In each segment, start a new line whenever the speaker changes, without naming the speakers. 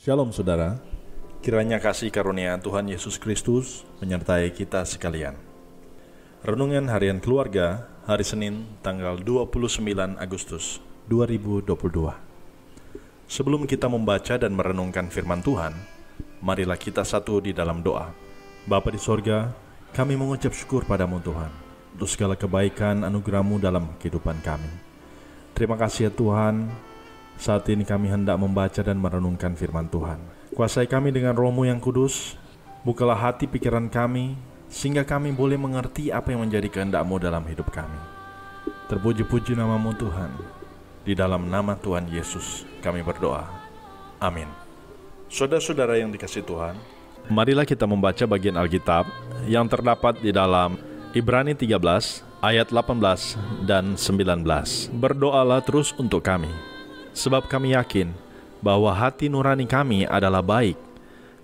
Shalom saudara, kiranya kasih karunia Tuhan Yesus Kristus menyertai kita sekalian. Renungan Harian Keluarga, hari Senin, tanggal 29 Agustus 2022. Sebelum kita membaca dan merenungkan firman Tuhan, marilah kita satu di dalam doa. Bapa di sorga, kami mengucap syukur padamu Tuhan, untuk segala kebaikan anugerah-Mu dalam kehidupan kami. Terima kasih ya Tuhan. Saat ini kami hendak membaca dan merenungkan firman Tuhan. Kuasai kami dengan Roh-Mu yang kudus, bukalah hati pikiran kami, sehingga kami boleh mengerti apa yang menjadi kehendak-Mu dalam hidup kami. Terpuji-puji nama-Mu Tuhan. Di dalam nama Tuhan Yesus kami berdoa. Amin. Saudara-saudara yang dikasihi Tuhan, marilah kita membaca bagian Alkitab yang terdapat di dalam Ibrani 13 ayat 18 dan 19. Berdoalah terus untuk kami, sebab kami yakin bahwa hati nurani kami adalah baik,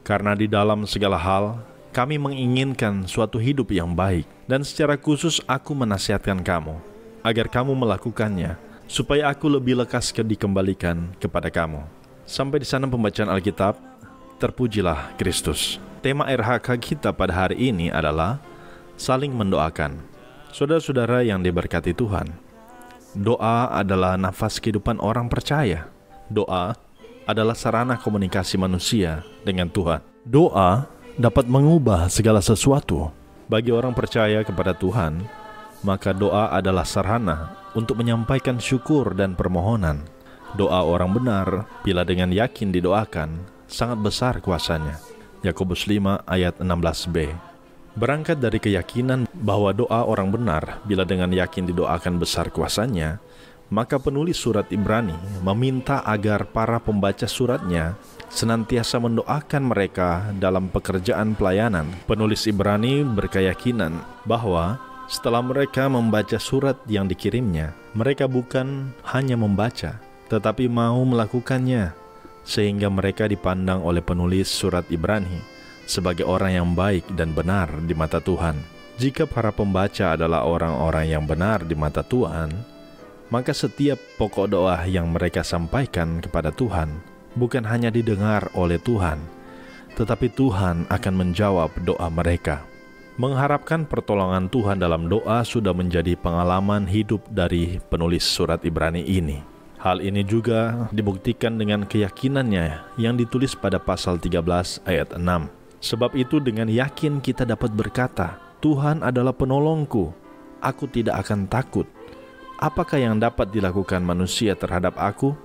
karena di dalam segala hal kami menginginkan suatu hidup yang baik. Dan secara khusus aku menasihatkan kamu, agar kamu melakukannya, supaya aku lebih lekas dikembalikan kepada kamu. Sampai di sana pembacaan Alkitab. Terpujilah Kristus. Tema RHK kita pada hari ini adalah saling mendoakan. Saudara-saudara yang diberkati Tuhan, doa adalah nafas kehidupan orang percaya. Doa adalah sarana komunikasi manusia dengan Tuhan. Doa dapat mengubah segala sesuatu. Bagi orang percaya kepada Tuhan, maka doa adalah sarana untuk menyampaikan syukur dan permohonan. Doa orang benar, bila dengan yakin didoakan, sangat besar kuasanya. Yakobus 5 ayat 16b. Berangkat dari keyakinan bahwa doa orang benar bila dengan yakin didoakan besar kuasanya, maka penulis surat Ibrani meminta agar para pembaca suratnya senantiasa mendoakan mereka dalam pekerjaan pelayanan. Penulis Ibrani berkeyakinan bahwa setelah mereka membaca surat yang dikirimnya, mereka bukan hanya membaca, tetapi mau melakukannya, sehingga mereka dipandang oleh penulis surat Ibrani sebagai orang yang baik dan benar di mata Tuhan. Jika para pembaca adalah orang-orang yang benar di mata Tuhan, maka setiap pokok doa yang mereka sampaikan kepada Tuhan bukan hanya didengar oleh Tuhan, tetapi Tuhan akan menjawab doa mereka. Mengharapkan pertolongan Tuhan dalam doa sudah menjadi pengalaman hidup dari penulis surat Ibrani ini. Hal ini juga dibuktikan dengan keyakinannya yang ditulis pada pasal 13 ayat 6. Sebab itu dengan yakin kita dapat berkata, Tuhan adalah penolongku, aku tidak akan takut. Apakah yang dapat dilakukan manusia terhadap aku?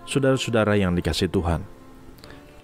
Saudara-saudara yang dikasihi Tuhan,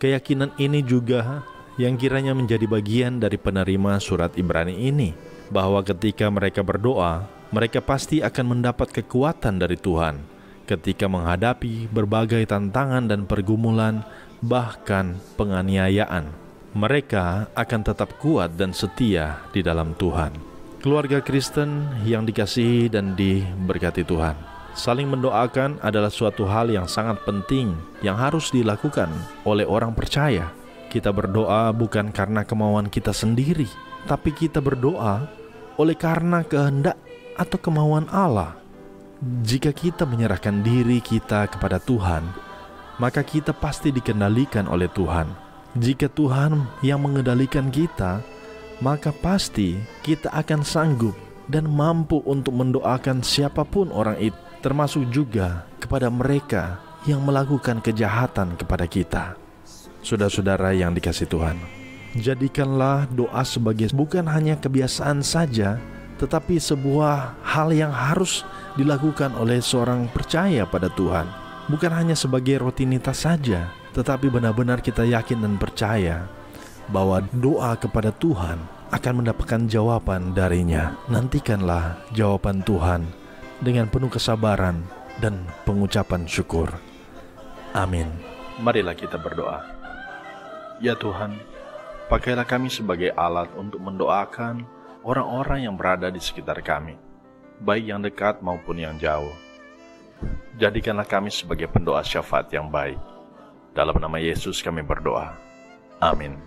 keyakinan ini juga yang kiranya menjadi bagian dari penerima surat Ibrani ini, bahwa ketika mereka berdoa, mereka pasti akan mendapat kekuatan dari Tuhan ketika menghadapi berbagai tantangan dan pergumulan, bahkan penganiayaan. Mereka akan tetap kuat dan setia di dalam Tuhan. Keluarga Kristen yang dikasihi dan diberkati Tuhan, saling mendoakan adalah suatu hal yang sangat penting yang harus dilakukan oleh orang percaya. Kita berdoa bukan karena kemauan kita sendiri, tapi kita berdoa oleh karena kehendak atau kemauan Allah. Jika kita menyerahkan diri kita kepada Tuhan, maka kita pasti dikendalikan oleh Tuhan. Jika Tuhan yang mengendalikan kita, maka pasti kita akan sanggup dan mampu untuk mendoakan siapapun orang itu, termasuk juga kepada mereka yang melakukan kejahatan kepada kita. Saudara-saudara yang dikasihi Tuhan, jadikanlah doa sebagai bukan hanya kebiasaan saja, tetapi sebuah hal yang harus dilakukan oleh seorang percaya pada Tuhan. Bukan hanya sebagai rutinitas saja, tetapi benar-benar kita yakin dan percaya bahwa doa kepada Tuhan akan mendapatkan jawaban darinya. Nantikanlah jawaban Tuhan dengan penuh kesabaran dan pengucapan syukur. Amin. Marilah kita berdoa. Ya Tuhan, pakailah kami sebagai alat untuk mendoakan orang-orang yang berada di sekitar kami, baik yang dekat maupun yang jauh. Jadikanlah kami sebagai pendoa syafaat yang baik. Dalam nama Yesus kami berdoa. Amin.